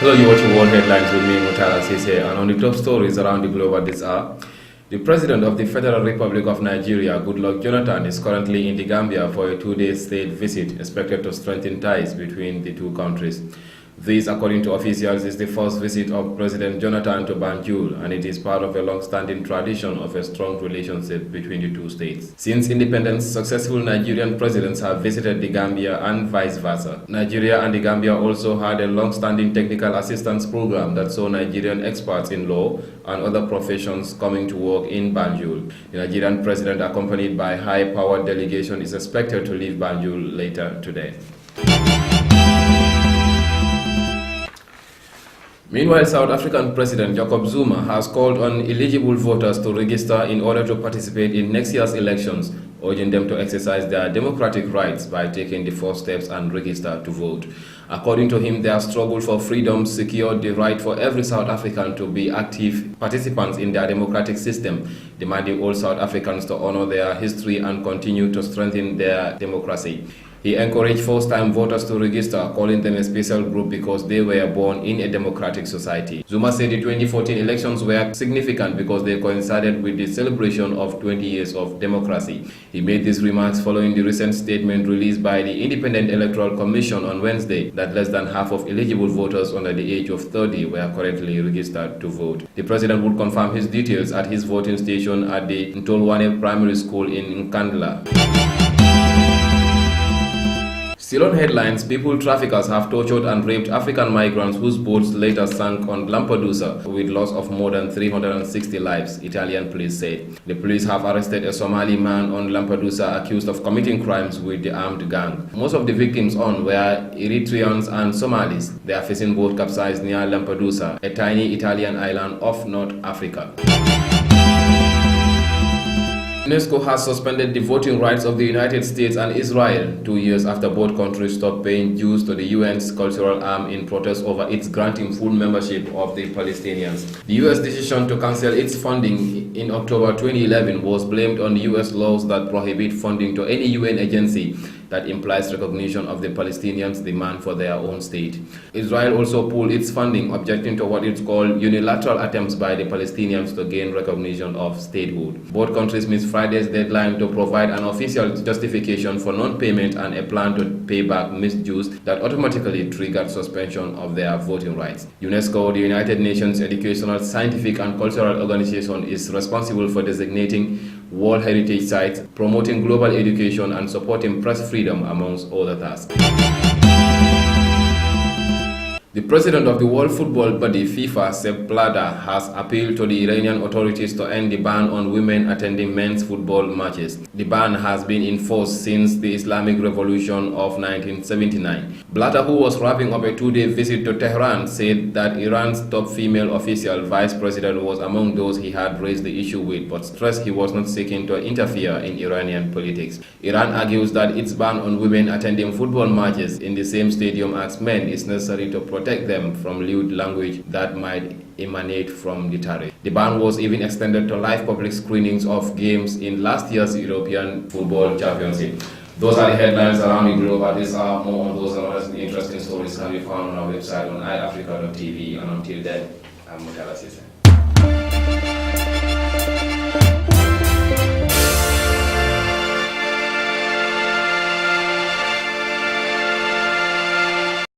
Hello, you're watching World Headlines with me, Mutala Sise, and on the top stories around the globe at this hour. The President of the Federal Republic of Nigeria, Goodluck Jonathan, is currently in the Gambia for a two-day state visit expected to strengthen ties between the two countries. This, according to officials, is the first visit of President Jonathan to Banjul, and it is part of a long-standing tradition of a strong relationship between the two states. Since independence, successful Nigerian presidents have visited the Gambia and vice versa. Nigeria and the Gambia also had a long-standing technical assistance program that saw Nigerian experts in law and other professions coming to work in Banjul. The Nigerian president, accompanied by high-powered delegation, is expected to leave Banjul later today. Meanwhile, South African President Jacob Zuma has called on eligible voters to register in order to participate in next year's elections, urging them to exercise their democratic rights by taking the first steps and register to vote. According to him, their struggle for freedom secured the right for every South African to be active participants in their democratic system, demanding all South Africans to honor their history and continue to strengthen their democracy. He encouraged first-time voters to register, calling them a special group because they were born in a democratic society. Zuma said the 2014 elections were significant because they coincided with the celebration of 20 years of democracy. He made these remarks following the recent statement released by the Independent Electoral Commission on Wednesday that less than half of eligible voters under the age of 30 were currently registered to vote. The president would confirm his details at his voting station at the Ntolwane Primary School in Nkandla. Still on headlines, people traffickers have tortured and raped African migrants whose boats later sank on Lampedusa with loss of more than 360 lives, Italian police said. The police have arrested a Somali man on Lampedusa accused of committing crimes with the armed gang. Most of the victims on were Eritreans and Somalis. They are facing boat capsized near Lampedusa, a tiny Italian island off North Africa. UNESCO has suspended the voting rights of the United States and Israel 2 years after both countries stopped paying dues to the UN's cultural arm in protest over its granting full membership of the Palestinians. The US decision to cancel its funding in October 2011 was blamed on US laws that prohibit funding to any UN agency that implies recognition of the Palestinians' demand for their own state. Israel also pulled its funding, objecting to what it called unilateral attempts by the Palestinians to gain recognition of statehood. Both countries missed Friday's deadline to provide an official justification for non-payment and a plan to pay back missed dues that automatically triggered suspension of their voting rights. UNESCO, the United Nations Educational, Scientific and Cultural Organization, is responsible for designating World Heritage Sites, promoting global education and supporting press freedom, amongst other tasks. The president of the World Football Body, FIFA, Sepp Blatter, has appealed to the Iranian authorities to end the ban on women attending men's football matches. The ban has been in force since the Islamic Revolution of 1979. Blatter, who was wrapping up a two-day visit to Tehran, said that Iran's top female official, vice president, was among those he had raised the issue with, but stressed he was not seeking to interfere in Iranian politics. Iran argues that its ban on women attending football matches in the same stadium as men is necessary to protect them from lewd language that might emanate from the tariff. The ban was even extended to live public screenings of games in last year's European Football Championship. Those are the headlines around the globe at this hour. More on those and other interesting stories can be found on our website on iafrica.tv. And until then, I'm Mutala Sise.